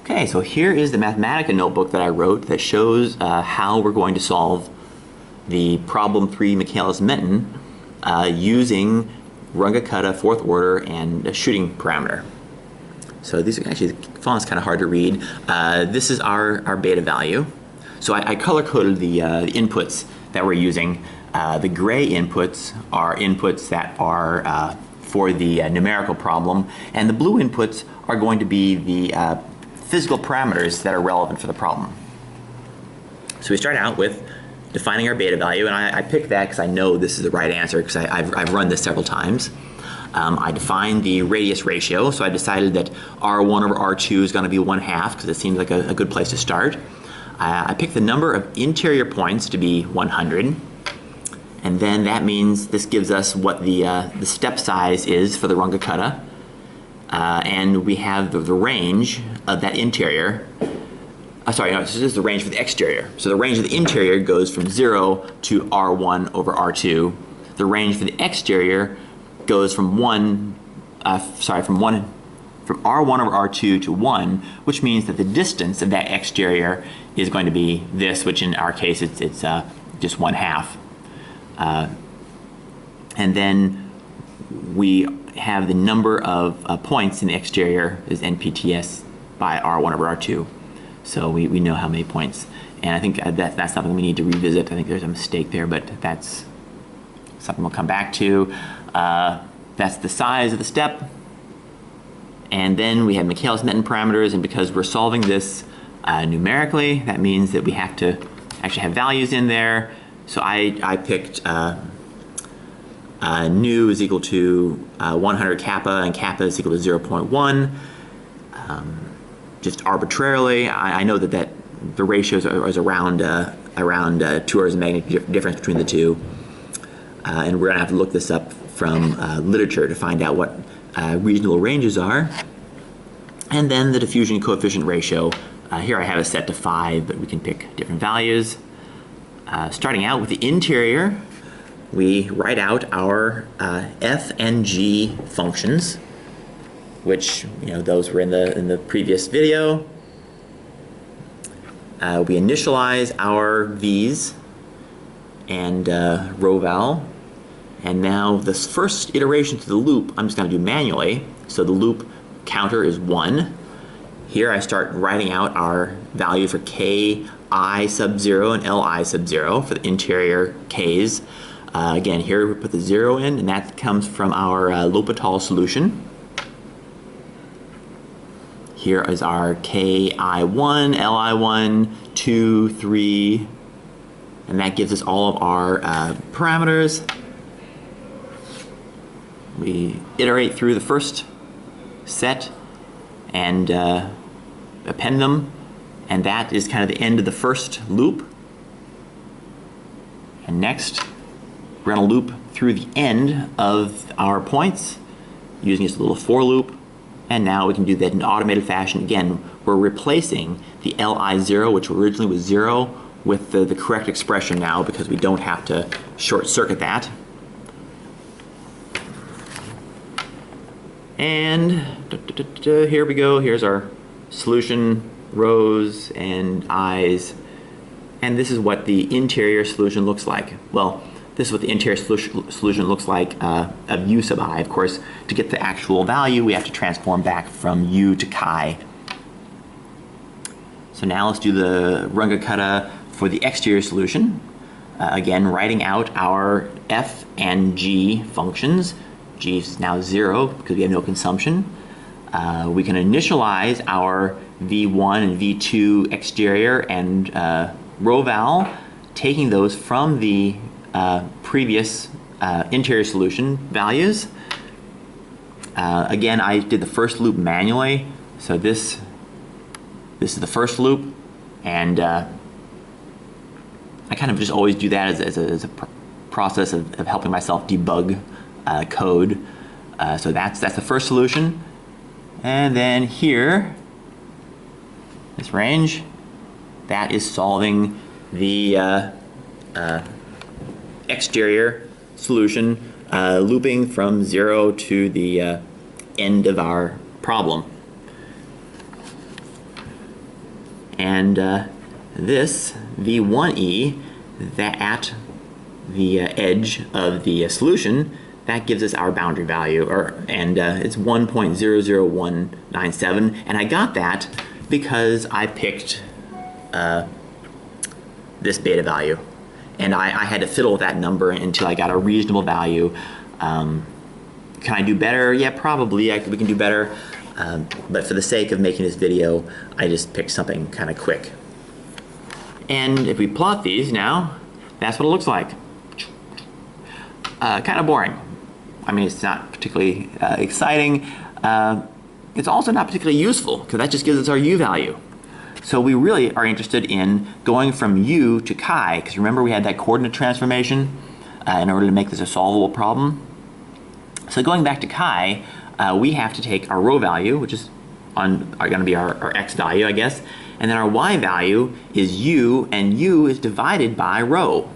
Okay, so here is the Mathematica notebook that I wrote that shows how we're going to solve the problem 3 Michaelis-Menten using Runge-Kutta, fourth order, and a shooting parameter. So these are actually, the font's kind of hard to read. This is our beta value. So I color-coded the inputs that we're using. The gray inputs are inputs that are for the numerical problem, and the blue inputs are going to be the physical parameters that are relevant for the problem. So we start out with defining our beta value, and I picked that because I know this is the right answer because I've run this several times. I defined the radius ratio, so I decided that R1 over R2 is going to be 1/2 because it seems like a good place to start. I picked the number of interior points to be 100, and then that means this gives us what the step size is for the Runge-Kutta, and we have the range of that interior. Sorry, no, this is the range for the exterior. So the range of the interior goes from 0 to R1 over R2. The range for the exterior goes from R1 over R2 to 1, which means that the distance of that exterior is going to be this, which in our case it's just 1/2. And then we have the number of points in the exterior is NPTS by R1 over R2. So we know how many points. And I think that's something we need to revisit. I think there's a mistake there, but that's something we'll come back to. That's the size of the step. And then we have Michaelis-Menten parameters, and because we're solving this numerically, that means that we have to actually have values in there. So I picked nu is equal to 100 kappa, and kappa is equal to 0.1. Just arbitrarily, I know that the ratios is around 2 orders of magnitude difference between the two. And we're going to have to look this up from literature to find out what reasonable ranges are. And then the diffusion coefficient ratio. Here I have it set to 5, but we can pick different values. Starting out with the interior, we write out our f and g functions, which, you know, those were in the previous video. We initialize our v's and row val, and now this first iteration to the loop I'm just going to do manually. So the loop counter is 1. Here I start writing out our value for ki sub 0 and li sub 0 for the interior k's. Again, here we put the 0 in, and that comes from our L'Hopital solution. Here is our ki1, li1, 2, 3, and that gives us all of our parameters. We iterate through the first set and append them, and that is kind of the end of the first loop. And next, we're going to loop through the end of our points using just a little for loop. And now we can do that in automated fashion. Again, we're replacing the li0, which originally was 0, with the correct expression now because we don't have to short circuit that. And here we go. Here's our solution, rows and i's. And this is what the interior solution looks like. Well, this is what the interior solution looks like of u sub I. Of course, to get the actual value, we have to transform back from u to chi. So now let's do the Runge-Kutta for the exterior solution. Again, writing out our f and g functions. G is now 0 because we have no consumption. We can initialize our v1 and v2 exterior and row val, taking those from the previous interior solution values. Again, I did the first loop manually, so this is the first loop, and I kind of just always do that as a process of helping myself debug code. So that's the first solution, and then here, this range, that is solving the exterior solution, looping from 0 to the end of our problem. and this V1e, that at the edge of the solution, that gives us our boundary value, and it's 1.00197, and I got that because I picked this beta value, and I had to fiddle with that number until I got a reasonable value. Can I do better? Yeah, probably. We can do better, but for the sake of making this video, I just picked something kind of quick. And if we plot these now, that's what it looks like. Kind of boring. I mean, it's not particularly exciting. It's also not particularly useful, because that just gives us our u value. So we really are interested in going from u to chi, because remember we had that coordinate transformation in order to make this a solvable problem. So going back to chi, we have to take our rho value, which is going to be our x value, I guess, and then our y value is u, and u is divided by rho,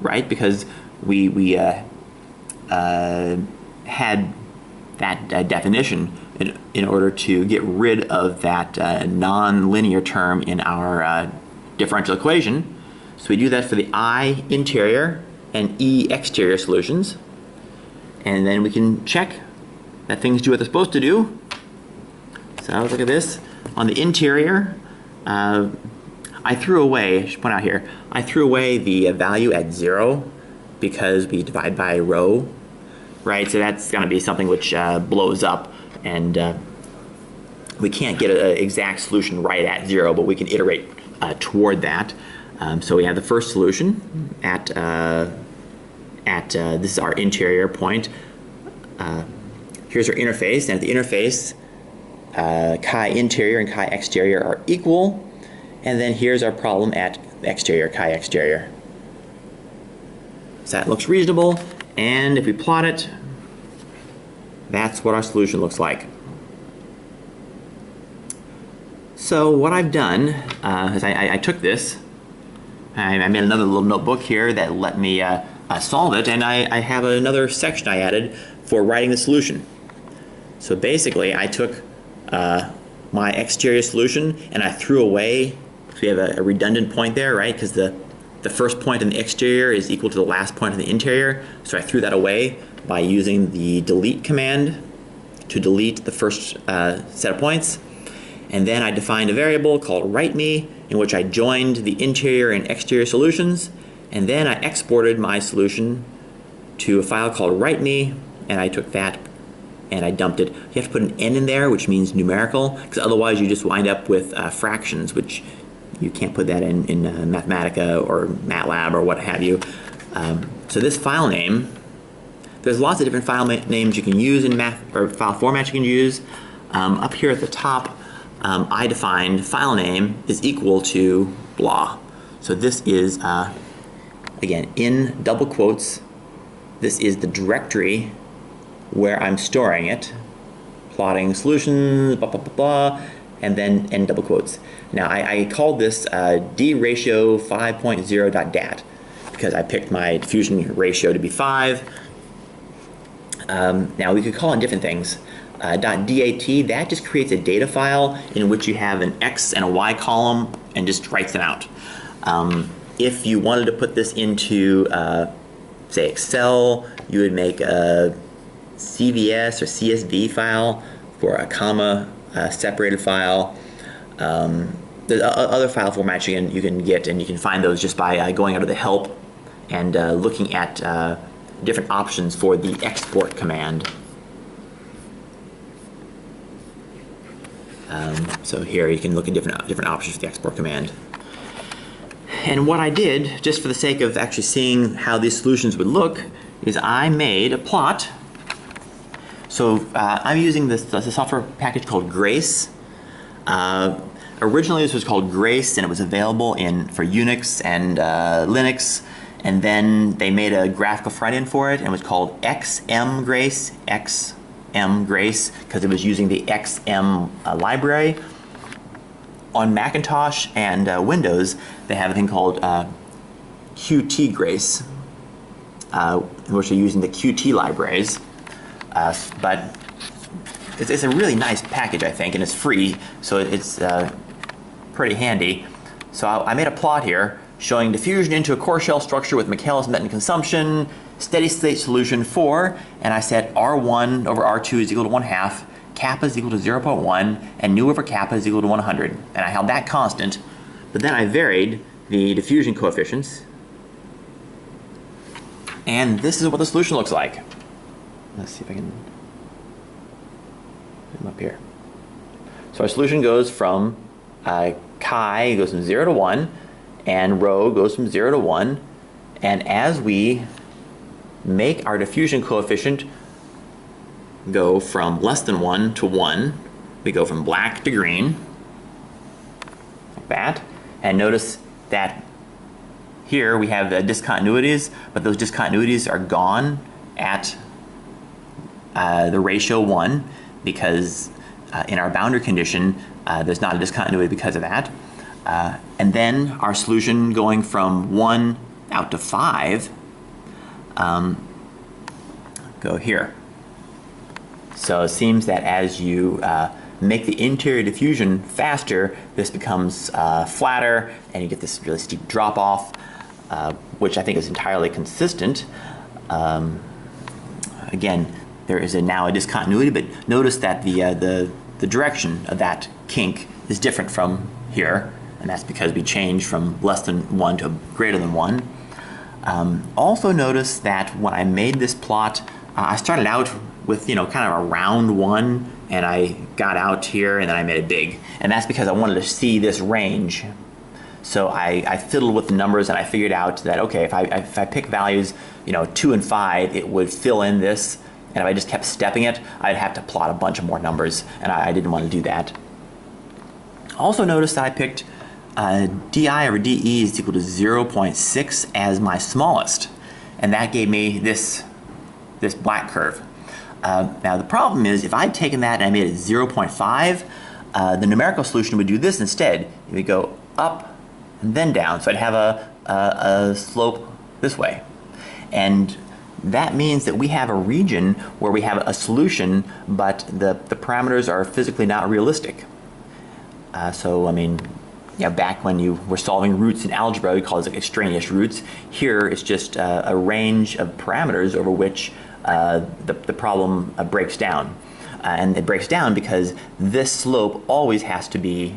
right? Because we had that definition in order to get rid of that non-linear term in our differential equation. So we do that for the I interior and E exterior solutions, and then we can check that things do what they're supposed to do. So look at this. On the interior, I threw away, I should point out here, I threw away the value at 0 because we divide by rho, right? So that's going to be something which blows up, and we can't get an exact solution right at 0, but we can iterate toward that. So we have the first solution at this is our interior point. Here's our interface, and at the interface, chi interior and chi exterior are equal, and then here's our problem at exterior, chi exterior. So that looks reasonable, and if we plot it, that's what our solution looks like. So what I've done is I took this, I made another little notebook here that let me solve it, and I have another section I added for writing the solution. So basically I took my exterior solution and I threw away, so we have a redundant point there, right? Because the first point in the exterior is equal to the last point in the interior, so I threw that away by using the delete command to delete the first set of points. And then I defined a variable called write_me, in which I joined the interior and exterior solutions, and then I exported my solution to a file called write_me, and I took that and I dumped it. You have to put an n in there, which means numerical, because otherwise you just wind up with fractions, which you can't put that in Mathematica or MATLAB or what have you. So this file name, there's lots of different file names you can use in math, or file formats you can use. Up here at the top, I defined file name is equal to blah. So this is, again, in double quotes, this is the directory where I'm storing it, plotting solutions, blah, blah, blah, blah, and then end double quotes. Now I called this d ratio 5.0.dat because I picked my diffusion ratio to be 5. Now we could call it different things. .dat, that just creates a data file in which you have an x and a y column and just writes them out. If you wanted to put this into, say, Excel, you would make a CVS or CSV file for a comma separated file. There's other file formats you can get, and you can find those just by going out of the help and looking at different options for the export command. So here you can look at different options for the export command. And what I did, just for the sake of actually seeing how these solutions would look, is I made a plot. So I'm using this software package called Grace. Originally this was called Grace, and it was available for Unix and Linux, and then they made a graphical front end for it, and it was called XM Grace, because it was using the XM library. On Macintosh and Windows, they have a thing called Qt Grace, in which they're using the Qt libraries. But it's a really nice package, I think, and it's free, so it's pretty handy. So I made a plot here showing diffusion into a core shell structure with Michaelis-Menten consumption, steady state solution 4, and I said R1 over R2 is equal to 1/2, kappa is equal to 0.1, and nu over kappa is equal to 100. And I held that constant, but then I varied the diffusion coefficients, and this is what the solution looks like. Let's see if I can put them up here. So our solution goes from chi goes from 0 to 1, and rho goes from 0 to 1, and as we make our diffusion coefficient go from less than 1 to 1, we go from black to green, like that. And notice that here we have discontinuities, but those discontinuities are gone at the ratio 1, because in our boundary condition there's not a discontinuity because of that. And then our solution going from 1 out to 5 go here. So it seems that as you make the interior diffusion faster, this becomes flatter, and you get this really steep drop off, which I think is entirely consistent. Again, there is now a discontinuity, but notice that the direction of that kink is different from here, and that's because we changed from less than 1 to greater than 1. Also notice that when I made this plot, I started out with, kind of a round 1, and I got out here and then I made it big, and that's because I wanted to see this range. So I fiddled with the numbers, and I figured out that, okay, if I pick values 2 and 5, it would fill in this, and if I just kept stepping it, I'd have to plot a bunch of more numbers, and I didn't want to do that. Also notice that I picked di over de is equal to 0.6 as my smallest, and that gave me this black curve. Now the problem is, if I'd taken that and I made it 0.5, the numerical solution would do this instead. It would go up and then down, so I'd have a slope this way. And that means that we have a region where we have a solution, but the parameters are physically not realistic. So I mean, back when you were solving roots in algebra, we call those extraneous roots. Here it's just a range of parameters over which the problem breaks down, and it breaks down because this slope always has to be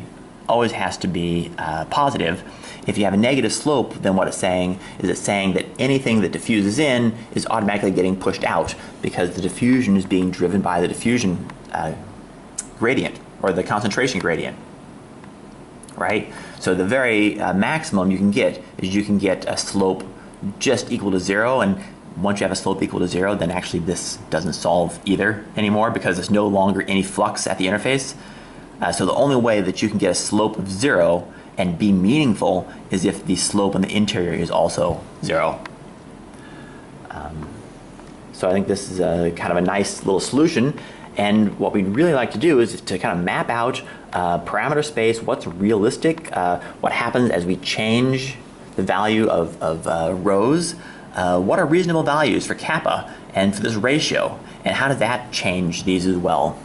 positive. If you have a negative slope, then what it's saying is it's saying that anything that diffuses in is automatically getting pushed out, because the diffusion is being driven by the diffusion gradient, or the concentration gradient, right? So the very maximum you can get is you can get a slope just equal to 0, and once you have a slope equal to 0, then actually this doesn't solve either anymore, because there's no longer any flux at the interface. So the only way that you can get a slope of 0 and be meaningful is if the slope on the interior is also 0. So I think this is a kind of a nice little solution, and what we'd really like to do is to kind of map out parameter space, what's realistic, what happens as we change the value of rows, what are reasonable values for kappa and for this ratio, and how does that change these as well.